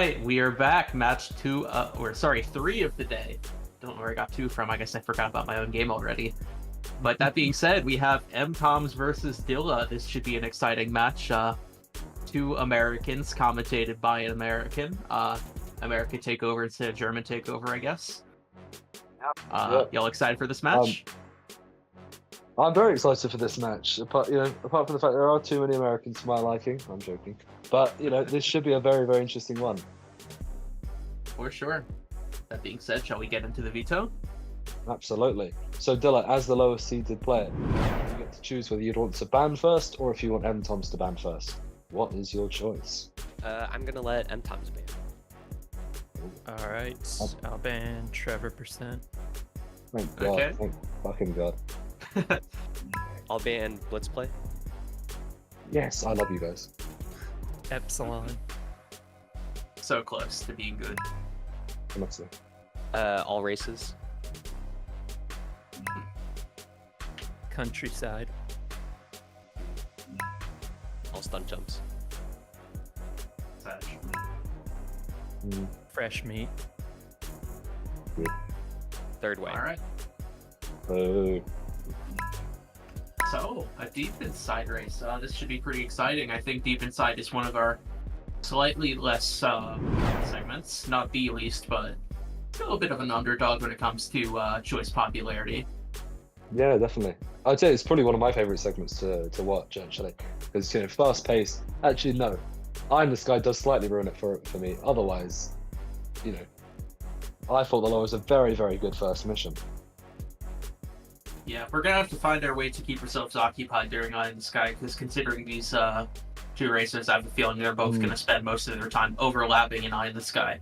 right, we are back. Match two, or sorry, 3 of the day. Don't know where I got 2 from. I guess I forgot about my own game already. But that being said, we have MToms versus Dilla. This should be an exciting match. 2 Americans commentated by an American. American takeover instead of German takeover, I guess. Y'all excited for this match? I'm very excited for this match. Apart from the fact there are too many Americans for my liking. I'm joking, but this should be a very, very interesting one. For sure. That being said, shall we get into the veto? Absolutely. So Dilla, as the lowest seeded player, you get to choose whether you'd want to ban first or if you want MToms to ban first. What is your choice? I'm gonna let MToms ban. All right, I'll ban Trevor %. Thank God. Okay. Thank fucking God. I'll ban Blitzplay. Yes, I love you guys. Epsilon. So close to being good. Honestly. All races. Countryside. All stunt jumps. Sag. Fresh meat. Third way. All right. Oh. So, a deep inside race. This should be pretty exciting. I think deep inside is one of our slightly less segments. Not the least, but still a bit of an underdog when it comes to choice popularity. Yeah, definitely. I'd say it's probably one of my favorite segments to watch, actually, because fast paced. Actually, no, I'm This Guy does slightly ruin it for me. Otherwise, I thought the law was a very, very good first mission. Yeah, we're gonna have to find our way to keep ourselves occupied during Eye in the Sky, because considering these 2 racers, I have a feeling they're both gonna spend most of their time overlapping in Eye in the Sky.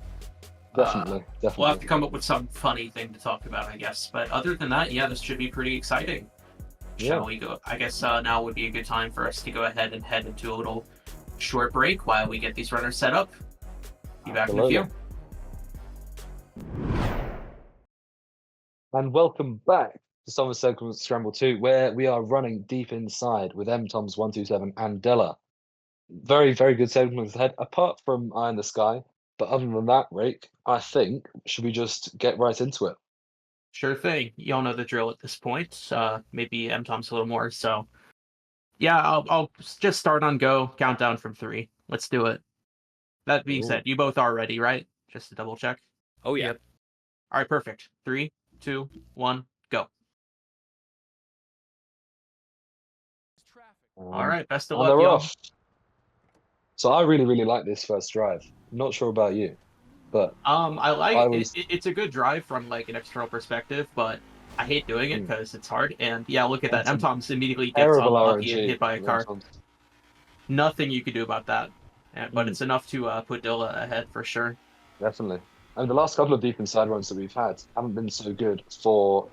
Definitely. We'll have to come up with some funny thing to talk about, I guess. But other than that, yeah, this should be pretty exciting. Shall we go? I guess now would be a good time for us to go ahead and head into a little short break while we get these runners set up. Be back in a few. And welcome back to Summer Circle Scramble 2, where we are running deep inside with MToms127 and Dilla. Very, very good segments ahead, apart from Eye in the Sky. But other than that, Rake, I think, should we just get right into it? Sure thing. Y'all know the drill at this point. Maybe MToms a little more. So, yeah, I'll just start on go. Countdown from 3. Let's do it. That being said, you both are ready, right? Just to double check. Oh yeah. Yep. All right, perfect. 3, 2, 1, go. All right, best of And luck, they're y'all. off. So I really, really like this first drive. Not sure about you, but I like I was- it's a good drive from like an external perspective, but I hate doing it because it's hard. And yeah, look at that. It's a MToms immediately gets terrible unlucky and RNG. hit by a car. Nothing you could do about that. But it's enough to put Dilla ahead for sure. Definitely. And the last couple of deep inside runs that we've had haven't been so good for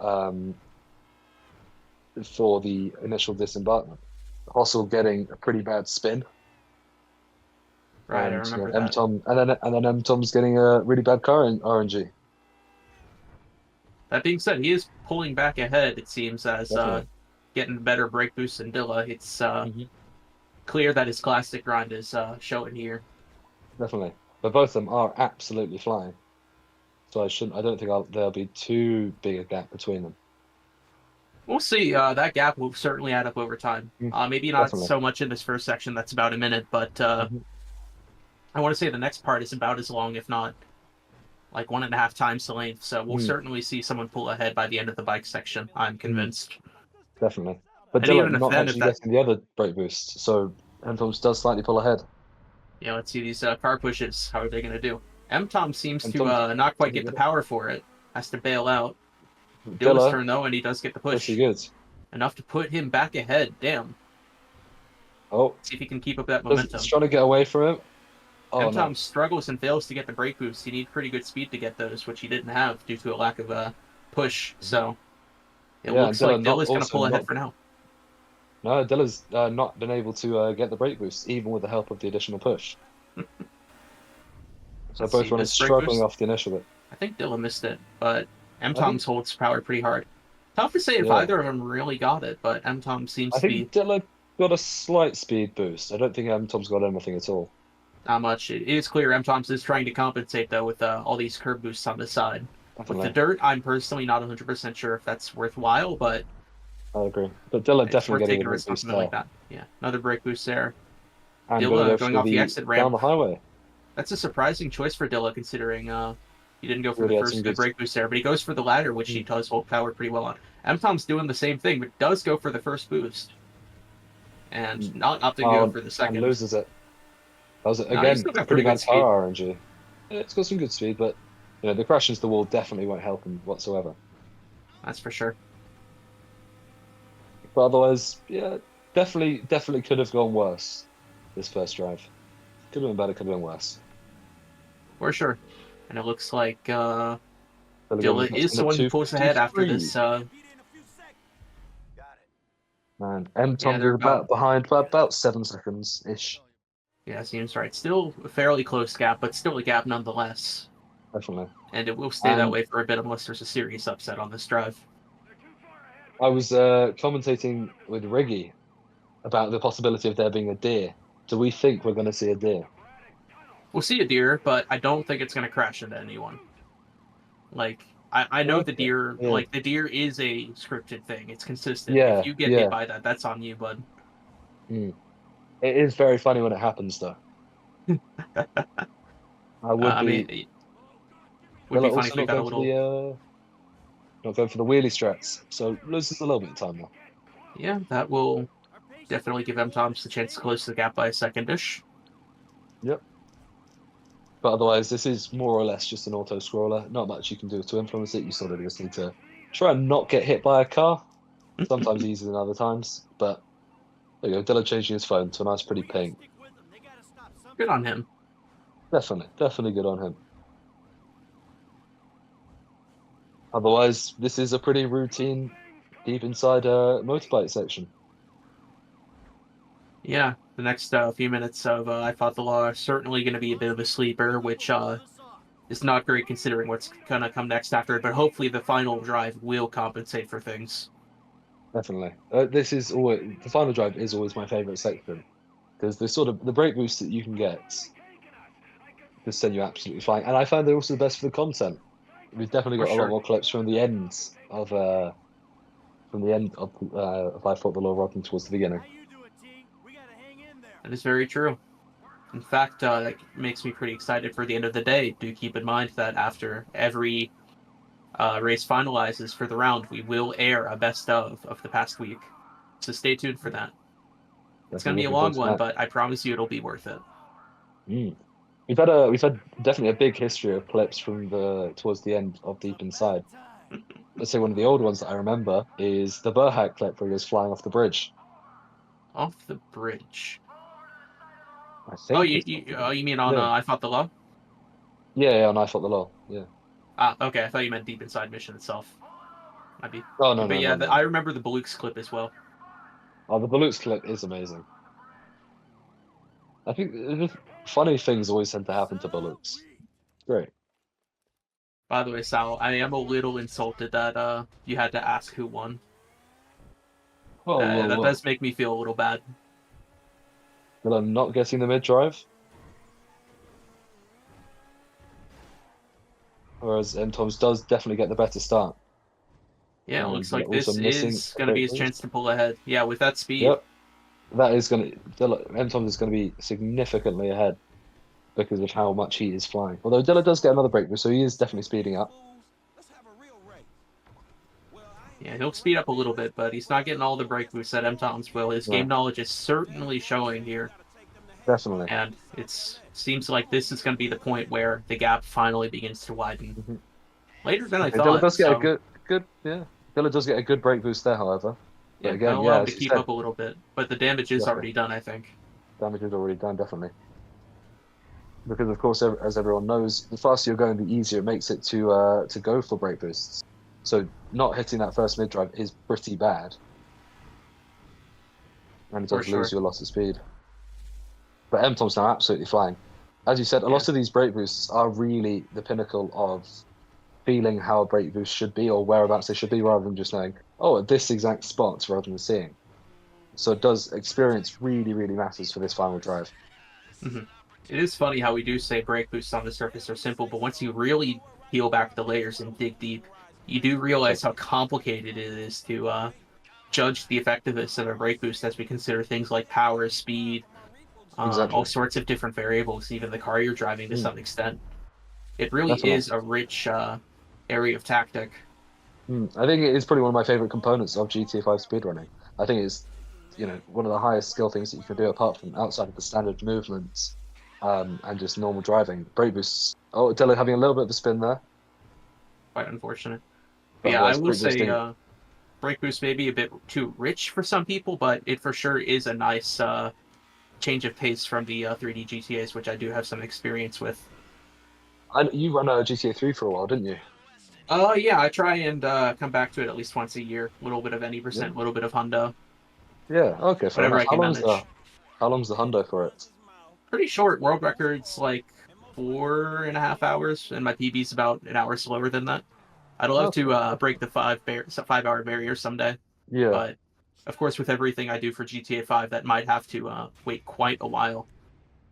the initial disembarkment. Hostel getting a pretty bad spin. Right, and, I remember that. And then MToms getting a really bad car in RNG. That being said, he is pulling back ahead, it seems, as getting better brake boosts than Dilla. It's clear that his classic grind is showing here. Definitely. But both of them are absolutely flying. So I don't think there'll be too big a gap between them. We'll see. That gap will certainly add up over time. Maybe not Definitely. so much in this first section. That's about a minute, but I want to say the next part is about as long, if not like 1.5 times the length. So we'll certainly see someone pull ahead by the end of the bike section. I'm convinced. Definitely. But And even Dilla if not then, actually getting the other brake boost, so MToms does slightly pull ahead. Yeah, let's see these car pushes. How are they going to do? MToms seems to MToms not quite get the power for it. Has to bail out. Dilla's turn though, and he does get the push. Pretty good. Enough to put him back ahead. Damn. Oh. See if he can keep up that momentum. He's trying to get away from him. Oh, MToms no. struggles and fails to get the brake boost. He needs pretty good speed to get those, which he didn't have due to a lack of push. So it looks like Dilla's going to pull ahead for now. No, Dilla's not been able to get the brake boost, even with the help of the additional push. So both runners struggling off the initial bit. I think Dilla missed it, but MToms holds power pretty hard. Tough to say if either of them really got it, but MToms seems to be... I think Dilla got a slight speed boost. I don't think MToms got anything at all. Not much. It is clear MToms is trying to compensate, though, with all these curb boosts on the side. With the Definitely. dirt, I'm personally not 100% sure if that's worthwhile, but I agree. But Dilla it's definitely worth getting taking a a break risk on boost something like there. that. Yeah, another break boost there. And Dilla gonna go going for off the exit ramp. down the highway. That's a surprising choice for Dilla, considering he didn't go for Really the had some first good. break boost there, but he goes for the ladder, which he does hold power pretty well on. MTom's doing the same thing, but does go for the first boost. And not opting to go for the And second. loses it. That was No, again he's still got pretty pretty good bad speed. power RNG. Yeah, it's got some good speed, but the crash into the wall definitely won't help him whatsoever. That's for sure. But otherwise, yeah, definitely could have gone worse. This first drive could have been better, could have been worse. For sure. And it looks like Dilla Dilla is the one who pulls ahead after this. And Yeah, MToms they're is about behind by about 7 seconds ish. Yeah, seems right. Still a fairly close gap, but still a gap nonetheless. Definitely. And it will stay that And way for a bit unless there's a serious upset on this drive. I was commentating with Riggy about the possibility of there being a deer. Do we think we're going to see a deer? We'll see a deer, but I don't think it's going to crash into anyone. Like, I know the deer, Yeah. like, the deer is a scripted thing. It's consistent. Yeah, If you get hit by that, that's on you, bud. It is very funny when it happens, though. I would I be. mean, would be funny if we got a not little. going for the wheelie strats, so loses a little bit of time now. Yeah, that will definitely give MToms the chance to close the gap by a second-ish. Yep. But otherwise, this is more or less just an auto scroller. Not much you can do to influence it. You sort of just need to try and not get hit by a car. Sometimes easier than other times. But there you go. Dilla changing his phone to a nice, pretty pink. Good on him. Definitely good on him. Otherwise, this is a pretty routine, deep inside motorbike section. Yeah, the next few minutes of I Fought the Law are certainly going to be a bit of a sleeper, which is not great considering what's going to come next after it, but hopefully the final drive will compensate for things. Definitely. This is always the final drive is always my favorite section because the brake boost that you can get just send you absolutely flying, and I find they're also the best for the content. We've definitely got a lot more clips from the end of I Fought the Law rocking towards the beginning. That is very true. In fact, that makes me pretty excited for the end of the day. Do keep in mind that after every race finalizes for the round, we will air a best of the past week. So stay tuned for that. It's going to be a long one, but I promise you it'll be worth it. We've had definitely a big history of clips from towards the end of Deep Inside. Let's say one of the old ones that I remember is the Burhack clip where he was flying off the bridge. Off the bridge. I think. You mean on I Fought the Law? Yeah, on I Fought the Law. Yeah. Okay. I thought you meant Deep Inside mission itself. Might be. Oh no, but no, no. I remember the Balooks clip as well. Oh, the Balooks clip is amazing. I think funny things always tend to happen to Balooks. Great. By the way, Sal, I am a little insulted that you had to ask who won. That does make me feel a little bad. Well, I'm not getting the mid-drive. Whereas MToms does definitely get the better start. Yeah, it looks like this is going to be his chance to pull ahead. Yeah, with that speed. Yep. That is going to... MToms is going to be significantly ahead because of how much he is flying. Although Dilla does get another breakthrough, so he is definitely speeding up. Yeah, he'll speed up a little bit, but he's not getting all the break boosts that MToms will. His game knowledge is certainly showing here. Definitely. And it seems like this is going to be the point where the gap finally begins to widen. Later than I thought. Dilla does get a good, yeah. Dilla does get a good break boost there, however. Yeah, again, allow him to keep up a little bit, but the damage is already done, I think. Damage is already done, definitely. Because of course, as everyone knows, the faster you're going, the easier it makes it to go for break boosts. So not hitting that first mid drive is pretty bad, and it does lose you a lot of speed. But MToms now absolutely flying. As you said, a lot of these break boosts are really the pinnacle of feeling how a break boost should be or whereabouts they should be, rather than just knowing, oh, at this exact spot, rather than seeing. So it does experience really matters for this final drive. It is funny how we do say brake boosts on the surface are simple, but once you really peel back the layers and dig deep, you do realize how complicated it is to judge the effectiveness of a brake boost as we consider things like power, speed, Exactly. all sorts of different variables, even the car you're driving to some extent. It really Definitely. is a rich area of tactic. I think it is probably one of my favorite components of GTA 5 speedrunning. I think it's, one of the highest skill things that you can do apart from outside of the standard movements, and just normal driving. Brake boosts. Oh, Dilla having a little bit of a spin there. Quite unfortunate. But Yeah, I otherwise, will brake boosting. say brake boost may be a bit too rich for some people, but it for sure is a nice change of pace from the 3D GTAs, which I do have some experience with. You ran a GTA 3 for a while, didn't you? Yeah, I try and come back to it at least once a year. A little bit of any percent, a little bit of hundo. Yeah. Okay. Fair Whatever enough. I can manage. How long's the hundo for it? Pretty short. World record's like 4.5 hours, and my PB's about an hour slower than that. I'd love to break the 5 hour barrier someday, Yeah. but of course, with everything I do for GTA 5, that might have to wait quite a while.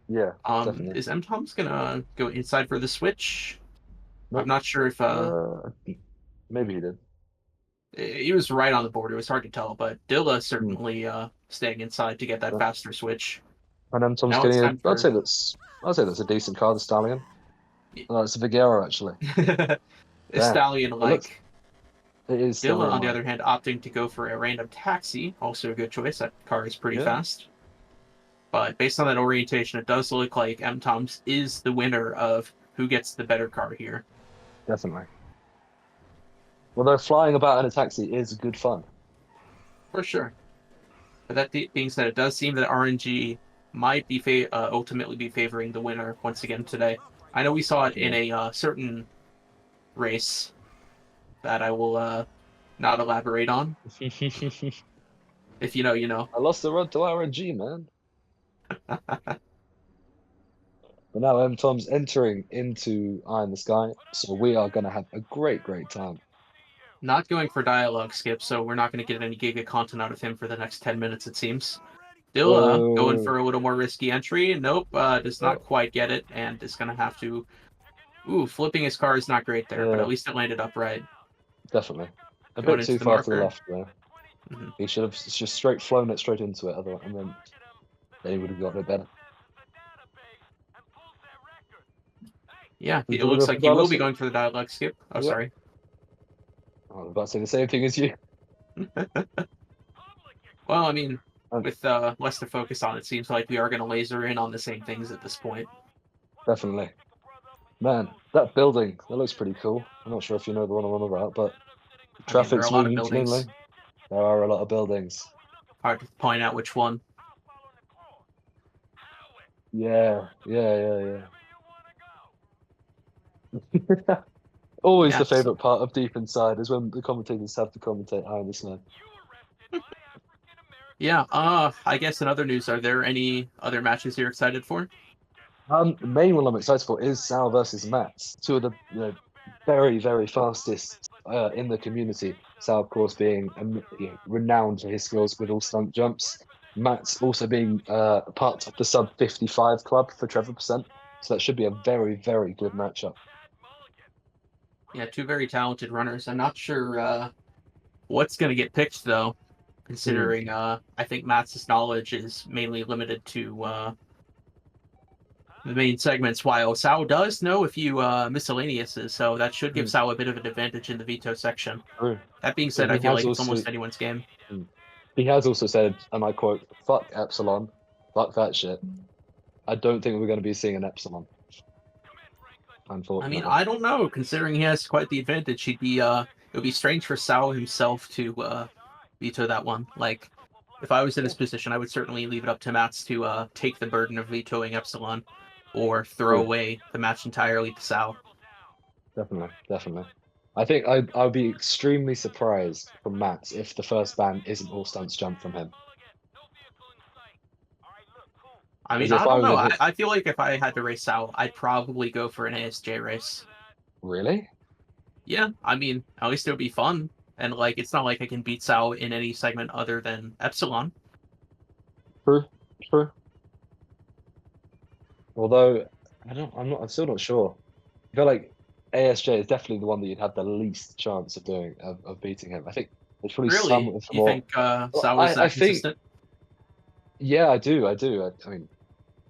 Yeah. Definitely. Is MToms gonna go inside for the switch? Nope. I'm not sure if maybe he did. he was right on the board. It was hard to tell, but Dilla certainly staying inside to get that faster switch. And MToms Now getting it's a. time I'd say that's a decent car, the Stallion. It's a Vigero actually. Yeah. Stallion-like. It is. Dilla, on the Stallion-like. other hand, opting to go for a random taxi, also a good choice. That car is pretty fast. But based on that orientation, it does look like MToms is the winner of who gets the better car here. Definitely. Although flying about in a taxi is good fun. For sure. But that being said, it does seem that RNG might be ultimately be favoring the winner once again today. I know we saw it in a certain race that I will not elaborate on. If you know, you know. I lost the run to RNG, man. But now MToms entering into Eye in the Sky, so we are going to have a great time. Not going for dialogue skip, so we're not going to get any Giga content out of him for the next 10 minutes, it seems. Dilla going for a little more risky entry. Nope, does not quite get it, and is going to have to... Ooh, flipping his car is not great there, but at least it landed upright. Definitely. A Going bit into too the far to the marker. left there. He should have just flown it straight into it, otherwise, and then he would have got it better. Yeah, it looks like he will be going for the dialogue skip. Oh, sorry. I was about to say the same thing as you. Well, I mean, with less to focus on, it seems like we are going to laser in on the same things at this point. Definitely. Man, that building, that looks pretty cool. I'm not sure if you know the one I'm on about, but traffic's moving cleanly. There are a lot of buildings. Hard to point out which one. Yeah. Always the favorite part of Deep Inside is when the commentators have to commentate Eye in the Sky. Yeah, I guess in other news, are there any other matches you're excited for? The main one I'm excited for is Sal versus Mats, two of the very, very fastest in the community. Sal, of course, being renowned for his skills with all stunt jumps. Mats also being part of the sub 55 club for Trevor percent. So that should be a very, very good matchup. Yeah, two very talented runners. I'm not sure what's going to get picked, though, considering I think Mats' knowledge is mainly limited to the main segments, while Sal does know a few miscellaneouses, so that should give Sal a bit of an advantage in the veto section. True. That being said, I feel like it's almost anyone's game. He has also said, and I quote, "Fuck Epsilon, fuck that shit." I don't think we're going to be seeing an Epsilon. Unfortunately. I mean, I don't know. Considering he has quite the advantage, it would be strange for Sal himself to veto that one. Like, if I was in his position, I would certainly leave it up to Mats to take the burden of vetoing Epsilon, or throw away the match entirely to Sal. Definitely. I think I'd be extremely surprised from Mats if the first ban isn't all stunts jump from him. I mean, I don't know. I feel like if I had to race Sal, I'd probably go for an ASJ race. Really? Yeah, I mean, at least it would be fun. And, like, it's not like I can beat Sal in any segment other than Epsilon. True. Although I'm still not sure. I feel like ASJ is definitely the one that you'd have the least chance of of beating him. I think there's probably some Really? You more. think Well, Sal was I that think consistent? yeah, I do. I mean,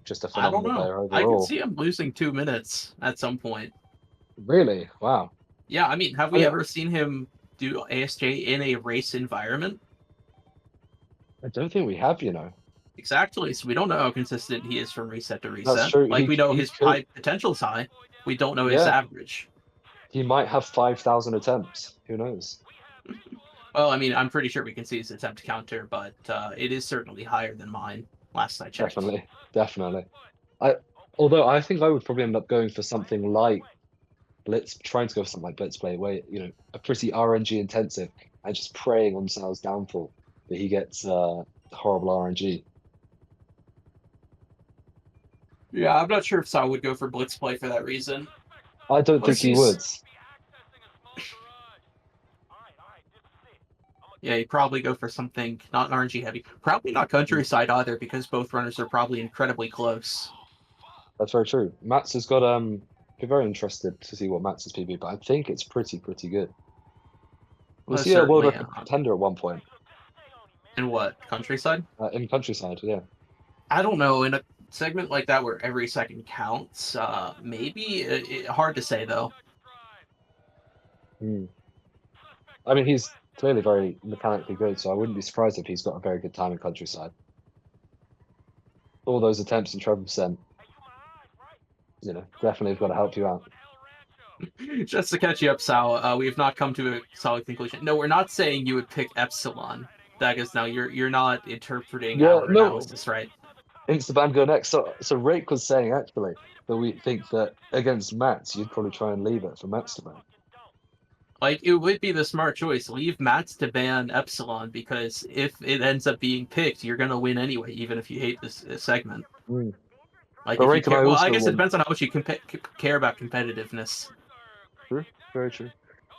just a I don't phenomenal know. player I could overall. see him losing 2 minutes at some point. Really? Wow. Yeah, I mean, have I we mean, ever seen him do ASJ in a race environment? I don't think we have, Exactly. So we don't know how consistent he is from reset to That's reset. true. Like we know He his could. high potential's high. We don't know his Yeah, average. he might have 5,000 attempts. Who knows? Well, I mean, I'm pretty sure we can see his attempt counter, but it is certainly higher than mine. Last I checked. Definitely, definitely. I Although I think I would probably end up going for something like trying to go for something like Blitz Play, where a pretty RNG intensive and just preying on Sal's downfall that he gets horrible RNG. Yeah, I'm not sure if Sal would go for blitz play for that reason. I don't think Plus, he would. yeah, he'd probably go for something not RNG heavy. Probably not countryside either, because both runners are probably incredibly close. That's very true. Mats has got be very interested to see what Mats' PB, but I think it's pretty good. Was Well, he a world certainly. record contender at one point? In what countryside? In countryside, yeah. I don't know. In a segment like that where every second counts, maybe hard to say though. I mean, he's clearly very mechanically good, so I wouldn't be surprised if he's got a very good time in countryside. All those attempts in treble percent, definitely have got to help you out. Just to catch you up, Sal, we have not come to a solid conclusion. No, we're not saying you would pick Epsilon. That is now you're not interpreting Yeah, our no. analysis, right? Instaban go next. So Rake was saying actually that we think that against Mats, you'd probably try and leave it for Mats to ban. Like, it would be the smart choice. Leave Mats to ban Epsilon, because if it ends up being picked, you're going to win anyway, even if you hate this segment. Like, But if you Rake and care, I well, I also guess it want- depends on how much you care about competitiveness. True, very true.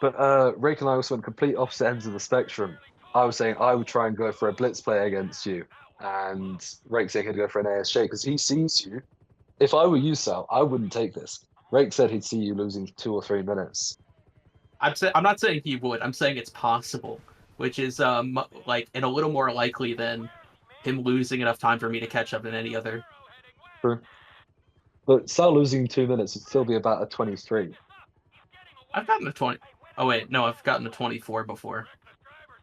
But Rake and I also went complete opposite ends of the spectrum. I was saying I would try and go for a blitz play against you, and Rake saying he'd go for an ASJ because he sees you. If I were you, Sal, I wouldn't take this. Rake said he'd see you losing 2 or 3 minutes. I'm not saying he would. I'm saying it's possible, which is like, and a little more likely than him losing enough time for me to catch up than any other. True. But Sal losing 2 minutes would still be about a 23. I've gotten a 20. Oh wait, no, I've gotten a 24 before.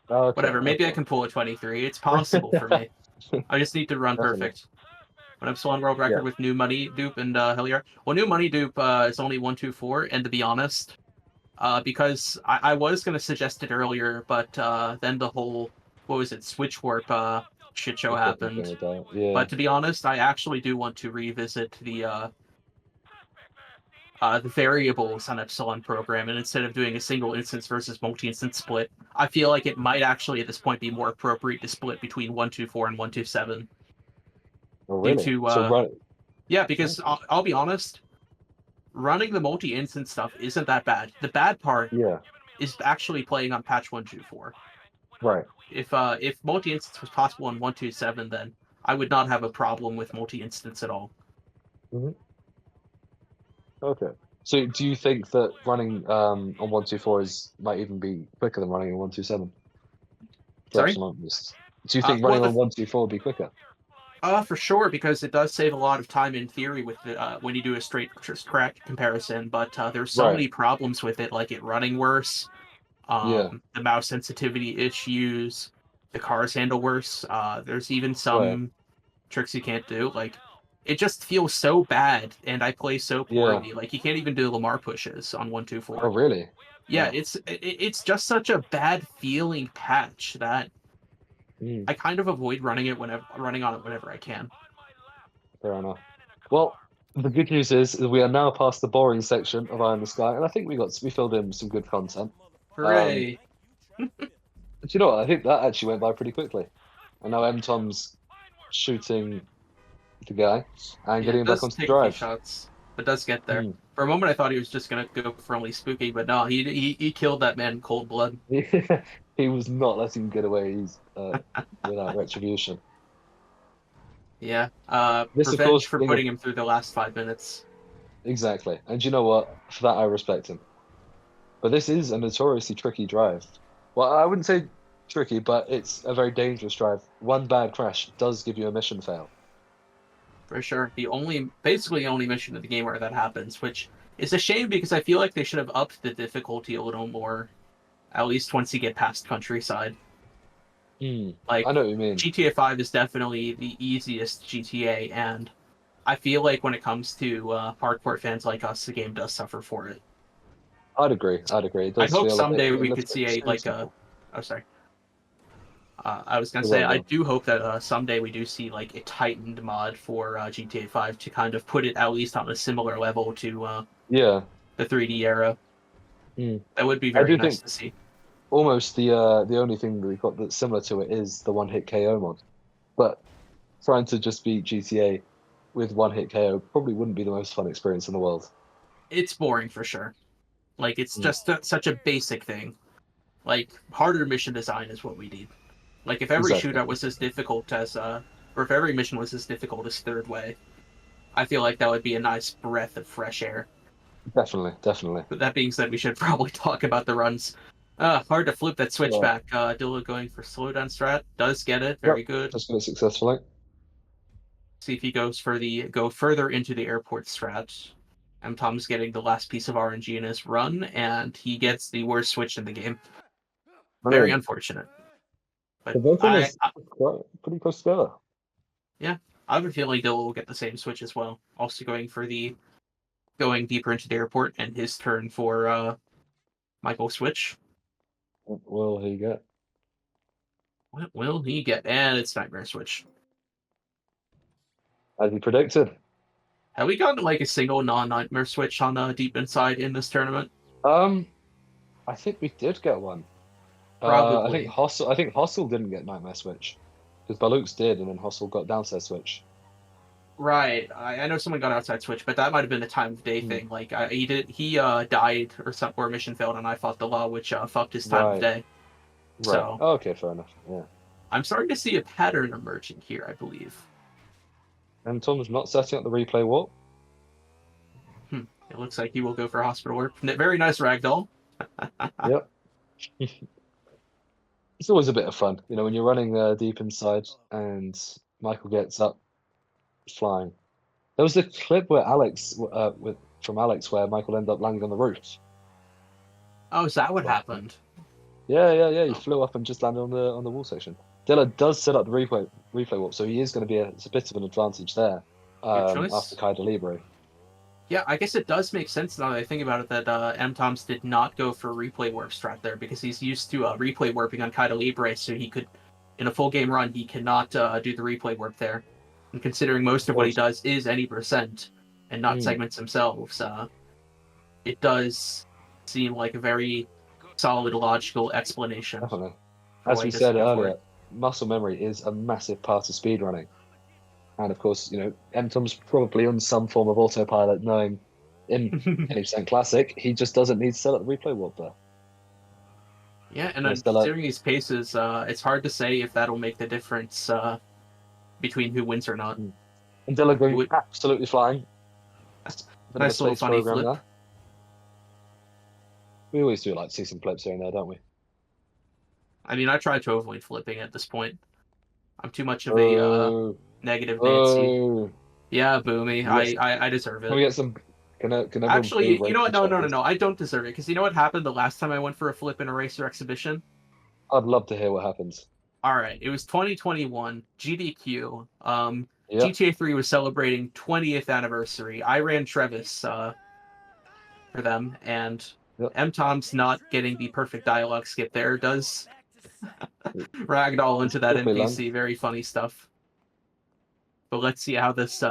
Okay, Whatever. Maybe I okay. can pull a 23. It's possible for me. I just need to run Definitely. perfect. An Epsilon world record Yeah. with new money dupe and Helliar. Well, new money dupe is only 124, and to be honest, because I was gonna suggest it earlier, but then the whole switch warp shit show happened. Yeah. But to be honest, I actually do want to revisit the variables on Epsilon program, and instead of doing a single instance versus multi-instance split, I feel like it might actually at this point be more appropriate to split between 124 and 127. Oh, really? Due to, So right. Yeah, because I'll be honest, running the multi-instance stuff isn't that bad. The bad part Yeah. is actually playing on patch 124. Right. If multi-instance was possible on 127, then I would not have a problem with multi-instance at all. Okay. So do you think that running on 124 might even be quicker than running on 127? Sorry? Do you think running on 124 would be quicker? For sure, because it does save a lot of time in theory with when you do a straight crack comparison. But there's so many problems with it, like it running worse, the mouse sensitivity issues, the cars handle worse. There's even some tricks you can't do. Like, it just feels so bad, and I play so poorly. Like, you can't even do Lamar pushes on 124. Oh, really? Yeah, it's just such a bad feeling patch that I kind of avoid running on it whenever I can. Fair enough. Well, the good news is we are now past the boring section of Eye in the Sky, and I think we filled in some good content. Hooray! But you know what? I think that actually went by pretty quickly. And now MTom's shooting the guy and getting him back onto the drive. Shots, but does get there. For a moment, I thought he was just gonna go for only spooky, but no, he killed that man in cold blood. He was not letting him get away without retribution. Yeah. This, of Revenge course, for being putting him through the last 5 minutes. exactly. And you know what? For that, I respect him. But this is a notoriously tricky drive. Well, I wouldn't say tricky, but it's a very dangerous drive. One bad crash does give you a mission fail. For sure. Basically the only mission in the game where that happens, which is a shame because I feel like they should have upped the difficulty a little more, at least once you get past Countryside. Like, I know what you mean. GTA 5 is definitely the easiest GTA, and I feel like when it comes to hardcore fans like us, the game does suffer for it. I'd agree. I'd agree. It I does hope feel a someday bit, we a could see little simple. oh, sorry. I was gonna Go say, on, go I on. do hope that someday we do see like a tightened mod for GTA 5 to kind of put it at least on a similar level to Yeah. the 3D era. Mm. That would be I very do nice think to see. almost the only thing that we've got that's similar to it is the one hit KO mod. But trying to just beat GTA with one hit KO probably wouldn't be the most fun experience in the world. It's boring for sure. Like, it's Mm. just such a basic thing. Like, harder mission design is what we need. Like, if every Exactly. shootout was as difficult as or if every mission was as difficult as Third Way, I feel like that would be a nice breath of fresh air. Definitely, definitely. But that being said, we should probably talk about the runs. Hard to flip that switch Right. back. Dilla going for slowdown strat. Does get it. Very good. Just got it successfully. See if he goes for the go further into the airport strat. Tom's getting the last piece of RNG in his run, and he gets the worst switch in the game. Very Brilliant. unfortunate. But The both of them I is pretty close together. have a feeling Dilla will get the same switch as well. Also going for the going deeper into the airport, and his turn for Michael switch. What will he get? What will he get? And it's Nightmare switch. As he predicted. Have we gotten like a single non-Nightmare switch on Deep Inside in this tournament? I think we did get one. Probably. I think Hostel didn't get Nightmare Switch. Because Balooks did, and then Hostel got Downstairs Switch. Right. I know someone got outside switch, but that might have been a time of day thing. Like he died or something, or mission failed, and I fought the law, which fucked his time of Right. day. Right. So Oh, okay, fair enough. Yeah. I'm starting to see a pattern emerging here, I believe. And Tom's not setting up the replay warp. It looks like he will go for hospital warp. Very nice ragdoll. Yep. It's always a bit of fun, when you're running deep inside and Michael gets up flying. There was a clip where from Alex where Michael ended up landing on the roof. Oh, is that what Wow. happened? Yeah. He flew up and just landed on the wall section. Dilla does set up the replay warp, so he is going to be a bit of an advantage there choice. after Kai Libre. Yeah, I guess it does make sense now that I think about it that MToms did not go for replay warp strat there because he's used to replay warping on Kaida Libre, so he could, in a full game run, he cannot do the replay warp there. And considering most of what he does is any percent and not segments themselves, it does seem like a very solid, logical explanation. Definitely. for As why we he doesn't said go for earlier, it. muscle memory is a massive part of speedrunning. And of course, MTom's probably on some form of autopilot, knowing in 20% Classic, he just doesn't need to set up the replay warp there. Yeah, and Yes, Dilla. considering these paces, it's hard to say if that'll make the difference between who wins or not. And Dilla going absolutely flying. Bit of a Nice little space funny program flip. there. We always do like to see some flips here and there, don't we? I mean, I try to avoid flipping at this point. I'm too much of a negative Nancy. Oh, Yeah, Boomy. Yes. I deserve can we it. get some? Can everyone Actually, boo you know what? Racer? No. I don't deserve it because you know what happened the last time I went for a flip in a racer exhibition? I'd love to hear what happens. All right, it was 2021 GDQ. Yeah. GTA 3 was celebrating 20th anniversary. I ran Trevis for them, and Yep. MToms not getting the perfect dialogue skip there does ragdoll into that Quickly NPC. Very funny stuff. But let's see how this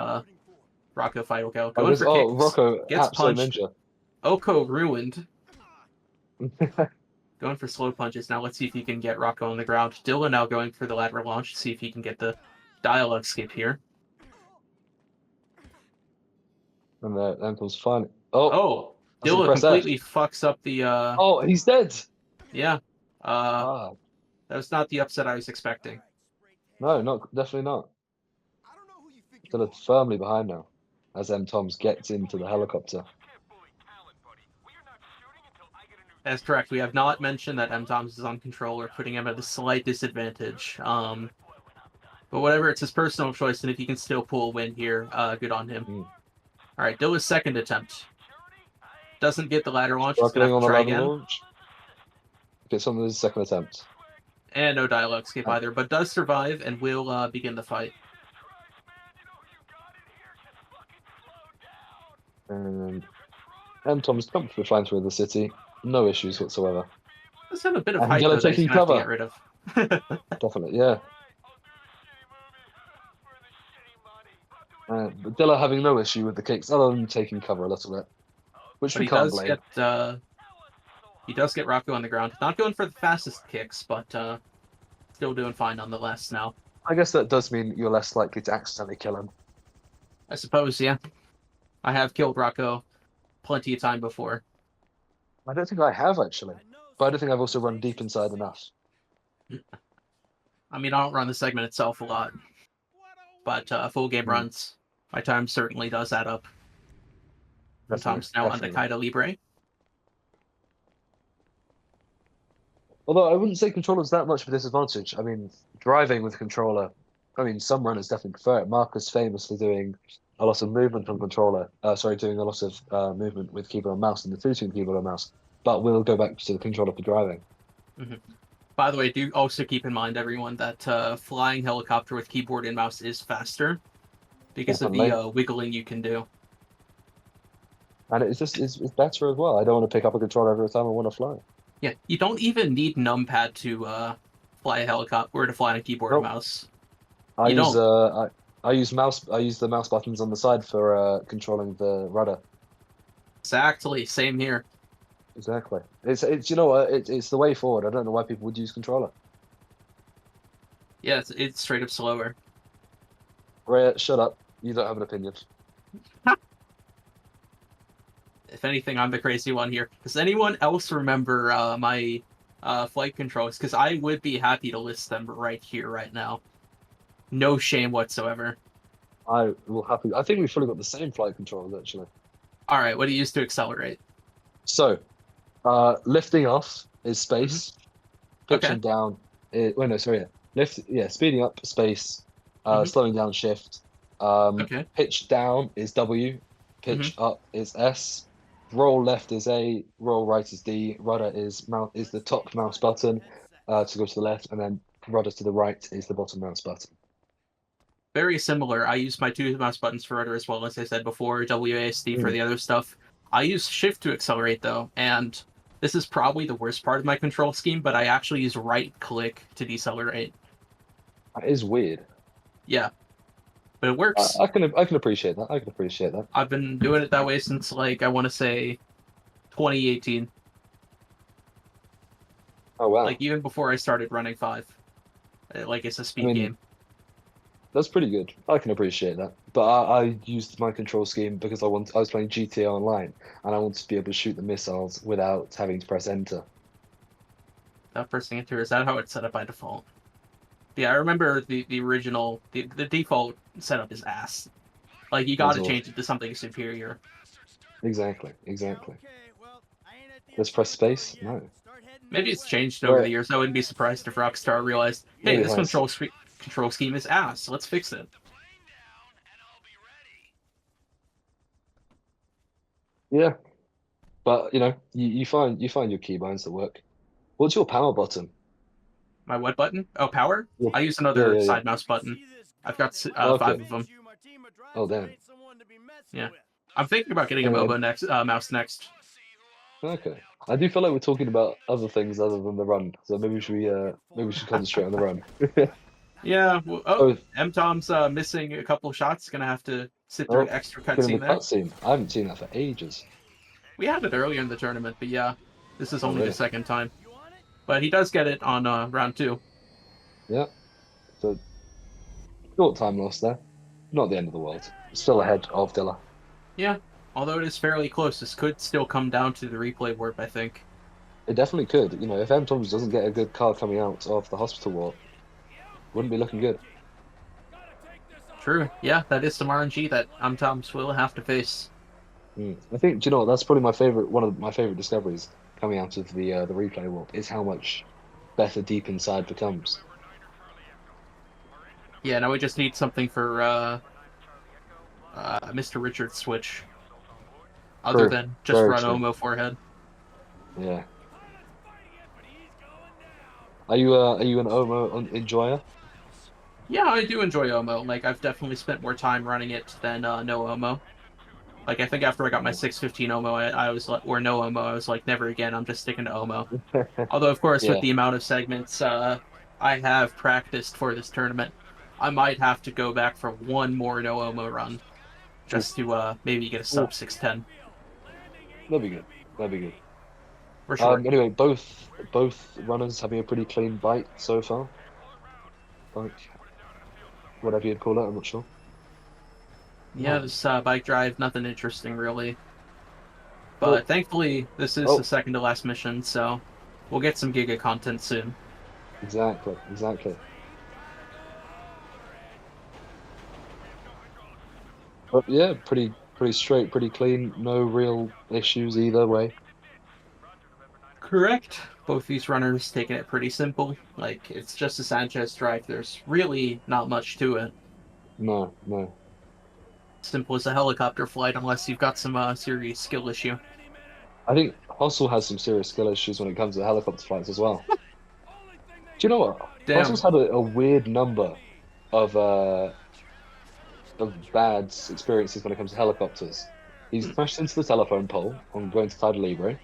Rocco fight will go. Going for kicks. Rocco, Gets absolute punched. ninja. Oko ruined. Going for slow punches. Now let's see if he can get Rocco on the ground. Dilla now going for the lateral launch. See if he can get the dialogue skip here. And the MTom's fine. Oh, that's Dilla impressive. completely fucks up the. Oh, he's dead. Yeah. Ah, That was not the upset I was expecting. no, definitely not. Dilla firmly behind now, as MToms gets into the helicopter. That's correct. We have not mentioned that MToms is on controller, putting him at a slight disadvantage. But whatever, it's his personal choice, and if he can still pull a win here, good on him. Mm. All right, Dilla's second attempt. Doesn't get the ladder launch. He's Struggling gonna on have the to try ladder again. launch. Gets on his second attempt. And no dialogue escape either, but does survive and will begin the fight. And MToms comfortably flying through the city. No issues whatsoever. Let's have a bit of And hype Dilla though that he's taking gonna have to cover. get rid of. Definitely, yeah. But Dilla having no issue with the kicks, other than taking cover a little bit, which But we he can't does blame. get Rocco on the ground. Not going for the fastest kicks, but still doing fine nonetheless now. I guess that does mean you're less likely to accidentally kill him. I suppose, yeah. I have killed Rocco plenty of time before. I don't think I have actually, but I don't think I've also run deep inside enough. I mean, I don't run the segment itself a lot, but full game runs, my time certainly does add up. Tom's now on the Kaida Libre. Although I wouldn't say controller's that much of a disadvantage. I mean, driving with controller, I mean, some runners definitely prefer it. Marcus famously doing a lot of movement on controller. Doing a lot of movement with keyboard and mouse and the two-tone keyboard and mouse. But we'll go back to the controller for driving. Mm-hmm. By the way, do also keep in mind, everyone, that flying helicopter with keyboard and mouse is faster because Definitely. of the wiggling you can do. And it's better as well. I don't want to pick up a controller every time I want to fly. Yeah, you don't even need numpad to fly a helicopter or to fly on a keyboard and mouse. I use the mouse buttons on the side for controlling the rudder. Exactly, same here. Exactly. It's you know what, it's the way forward. I don't know why people would use controller. Yeah, it's straight up slower. Rhea, shut up. You don't have an opinion. If anything, I'm the crazy one here. Does anyone else remember my flight controls? Because I would be happy to list them right here, right now. No shame whatsoever. I think we've fully got the same flight controls actually. All right, what do you use to accelerate? So, lifting off is space. Pitching down. Speeding up space. Slowing down shift. Pitch down is W. Pitch up is S. Roll left is A. Roll right is D. Rudder is the top mouse button to go to the left, and then rudder to the right is the bottom mouse button. Very similar. I use my two mouse buttons for rudder as well, as I said before, WASD for the other stuff. I use shift to accelerate though, and this is probably the worst part of my control scheme, but I actually use right click to decelerate. That is weird. Yeah. But it works. I can appreciate that. I can appreciate that. I've been doing it that way since, like, I want to say 2018. Oh, wow. Like, even before I started running 5. Like, it's a speed game. That's pretty good. I can appreciate that. But I used my control scheme because I was playing GTA Online, and I wanted to be able to shoot the missiles without having to press enter. Without pressing enter, is that how it's set up by default? Yeah, I remember the original, the default setup is ass. Like, you gotta change it to something superior. Exactly. Let's press space? No. Maybe it's changed over the years. I wouldn't be surprised if Rockstar realized, hey, this control scheme is ass, so let's fix it. Yeah. But, you find your keybinds that work. What's your power button? My what button? Oh, power? I use another side mouse button. I've got 5 of them. Oh, damn. Yeah. I'm thinking about getting a MOBA mouse next. Okay. I do feel like we're talking about other things other than the run, so maybe we should concentrate on the run. Yeah. Well, MToms missing a couple of shots. Gonna have to sit through an extra cutscene there. Cutscene. I haven't seen that for ages. We had it earlier in the tournament, but yeah, this is only the second time. But he does get it on round 2. Yeah. So, short time loss there. Not the end of the world. Still ahead of Dilla. Yeah. Although it is fairly close, this could still come down to the replay warp, I think. It definitely could. If MToms doesn't get a good card coming out of the hospital ward, wouldn't be looking good. True. Yeah, that is some RNG that Tom's will have to face. I think, do you know what? That's probably my favorite, one of my favorite discoveries coming out of the replay warp is how much better deep inside becomes. Yeah, now we just need something for Mr. Richards switch. Other True. than just Very run true. Omo forehead. Yeah. Are you an Omo enjoyer? Yeah, I do enjoy Omo. Like, I've definitely spent more time running it than no Omo. Like, I think after I got my 615 Omo, I was like, or no Omo, I was like, never again, I'm just sticking to Omo. Although, of course, with Yeah. the amount of segments I have practiced for this tournament, I might have to go back for one more no Omo run just to maybe get a Ooh, sub 610 that'd be good. That'd be good. for sure. Anyway, both runners having a pretty clean bike so far. Like whatever you'd call it, I'm not sure. Yeah, Oh, this bike drive, nothing interesting really. well, But thankfully, this is the oh, second to last mission, so we'll get some Giga content soon. exactly, exactly. But yeah, pretty straight, pretty clean. No real issues either way. Correct. Both these runners taking it pretty simple. Like, it's just a Sanchez drive. There's really not much to it. No, no. Simple as a helicopter flight, unless you've got some serious skill issue. I think Hustle has some serious skill issues when it comes to helicopter flights as well. Do you know what? Damn. Hustle's had a weird number of bad experiences when it comes to helicopters. He's crashed into the telephone pole on going to Tidal Libre.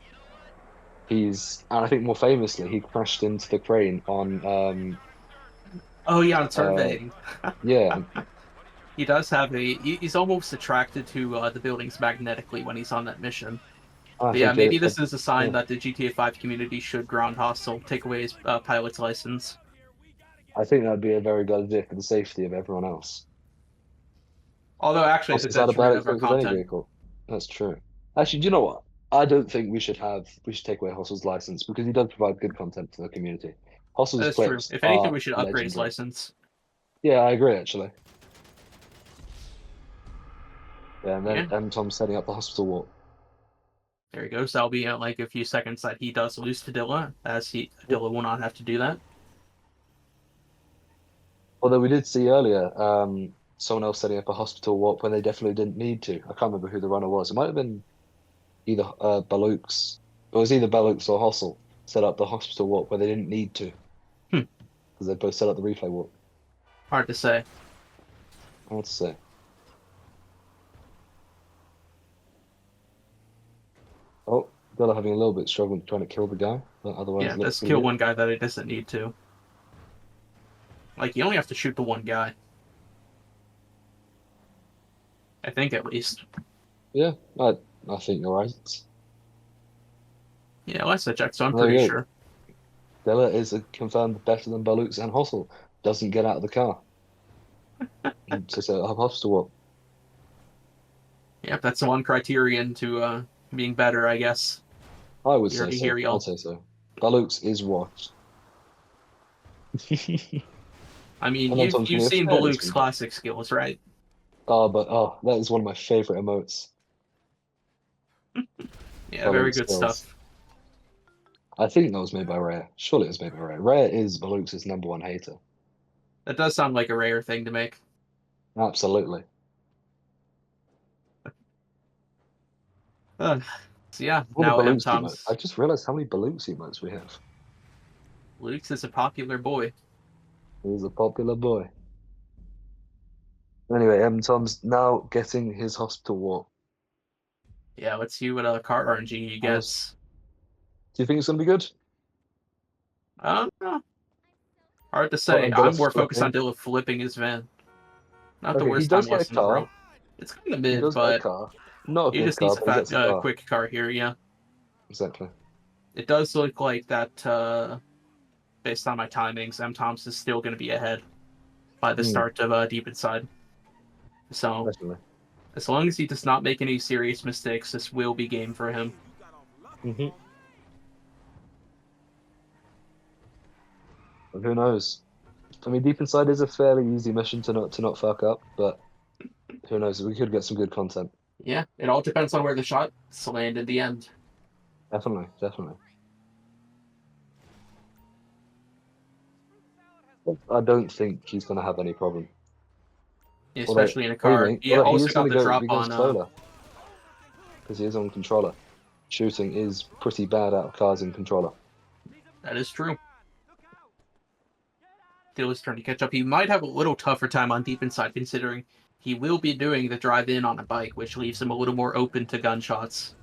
And I think more famously, he crashed into the crane on, Oh yeah, on uh, surveying. yeah, He does have he's almost attracted to the buildings magnetically when he's on that mission. I But yeah, think maybe it, this is a sign yeah, that the GTA 5 community should ground Hostile, take away his pilot's license. I think that'd be a very good idea for the safety of everyone else. Although actually the Hustle's had a bad detriment of our experience with any content. vehicle. That's true. Actually, do you know what? I don't think we should take away Hustle's license because he does provide good content for the community. Hustle's That's true. clips If anything, are we should upgrade his legendary. license. Yeah, I agree actually. Yeah, and Yeah, then Tom's setting up the hospital walk. there he goes. That'll be like a few seconds that he does lose to Dilla, as Dilla will not have to do that. Although we did see earlier, someone else setting up a hospital walk when they definitely didn't need to. I can't remember who the runner was. It might have been either Balooks. It was either Balooks or Hustle set up the hospital walk where they didn't need to Hmm. because they both set up the replay walk. Hard to say. Hard to say. Oh, Dilla having a little bit struggling trying to kill the guy, but otherwise Yeah, looks let's pretty kill good. one guy that he doesn't need to. Like, you only have to shoot the one guy. I think, at least. Yeah, I think you're right. Yeah, last I checked, so I'm There you pretty go. sure. Dilla is confirmed better than Balooks and Hustle. Doesn't get out of the car to set up hospital walk. Yeah, that's the one criterion to being better, I guess. I would You say already so. hear y'all. I'd say so. Balooks is what? I mean, And then Tom's you've gonna seen get fair this Baluk's weekend. classic skills, right? That is one of my favorite emotes. Yeah, very Balooks good skills. stuff. I think that was made by Rare. Surely it was made by Rare. Rare is Balooks' #1 hater. That does sound like a rare thing to make. Absolutely. So yeah, All the now Balooks emotes. I MToms. just realized how many Balooks emotes we have. Luke's is a popular boy. He's a popular boy. Anyway, Tom's now getting his hospital walk. Yeah, let's see what car RNG he gets. Do you think it's going to be good? Hard to Oh, say. and I'm Dilla more focused on flipping. Dilla flipping his van. Not the Okay, he worst does time get a loss in a car. row. It's kind of He mid, does get a but car. Not a he big just car, needs a but he gets a car. quick car here. Yeah, Exactly. it does look like that. Based on my timings, MToms is still going to be ahead by the start of Deep Inside. So Definitely. as long as he does not make any serious mistakes, this will be game for him. But who knows? I mean, deep inside is a fairly easy mission to not fuck up, but who knows? We could get some good content. Yeah, it all depends on where the shots land in the end. Definitely, definitely. I don't think he's going to have any problem. Especially in a What do you car. mean? He Although he also is got going the to drop he goes on. slower because he is on controller. Shooting is pretty bad out of cars in controller. That is true. Dilla's turn to catch up. He might have a little tougher time on deep inside, considering he will be doing the drive-in on a bike, which leaves him a little more open to gunshots.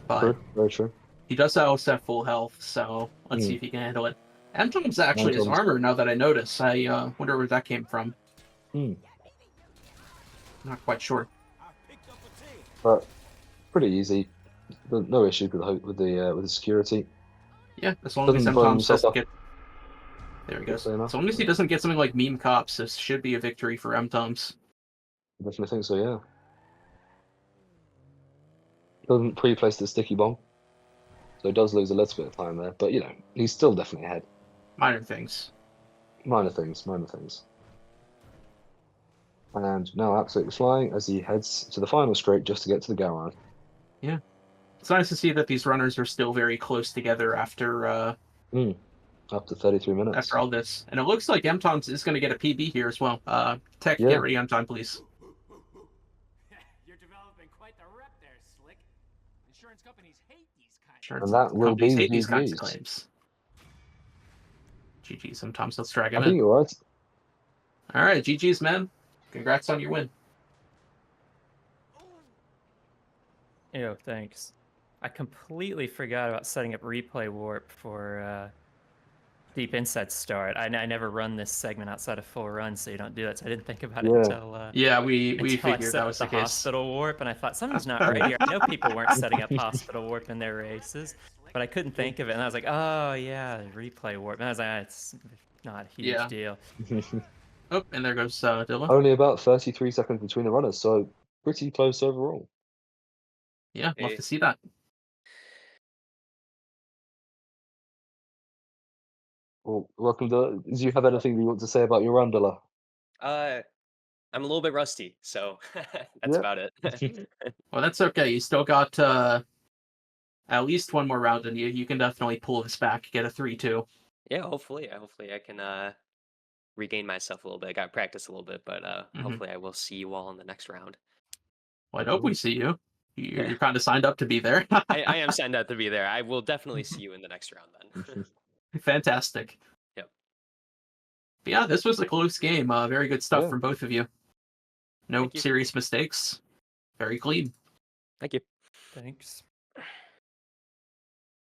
But True, very true. he does also have full health, so let's see if he can handle it. MToms actually has MToms. armor now that I notice. I wonder where that came from. Not quite sure. But pretty easy. No issue with the security. Yeah, as long as Doesn't blow MToms himself doesn't up. get... There he goes. Fair enough. As long as he doesn't get something like meme cops, this should be a victory for MToms. I definitely think so. Yeah. Doesn't pre-place the sticky bomb, so he does lose a little bit of time there. But he's still definitely ahead. Minor things. Minor things. Minor things. And now absolutely flying as he heads to the final straight just to get to the garage. Yeah. It's nice to see that these runners are still very close together after After 33 minutes. after all this. And it looks like MToms is going to get a PB here as well. Tech, Yeah. get ready on time, please. You're developing quite the rep there, Slick. Insurance companies hate these kinds Sure, And that will companies be hate these kinds of GG's. claims. GG's. Sometimes let's drag I him think in. you're right. All right, GG's, man. Congrats on your win. Yo, thanks. I completely forgot about setting up replay warp for deep inside start. I never run this segment outside of full run, so you don't do that. So I didn't think about it Yeah. until Yeah, we until I figured set that up was the the case. hospital warp, and I thought something's not right here. I know people weren't setting up hospital warp in their races, but I couldn't think of it, and I was like, oh yeah, replay warp. And I was like, it's not a huge Yeah. deal. Oh, and there goes Dilla. Only about 33 seconds between the runners, so pretty close overall. Yeah, love Hey. to see that. Well, welcome to. Do you have anything you want to say about your run, Dilla? I'm a little bit rusty, so that's Yeah. about it. Well, that's okay. You still got at least one more round in you. You can definitely pull this back, get a 3-2. Yeah, hopefully I can regain myself a little bit. I got to practice a little bit, but hopefully I will see you all in the next round. Well, I hope we see you. You're kind of signed up to be there. I am signed up to be there. I will definitely see you in the next round then. Fantastic. Yep. But yeah, this was a close game. Very good stuff Yeah. from both of you. No Thank you. serious mistakes. Very clean. Thank you. Thanks.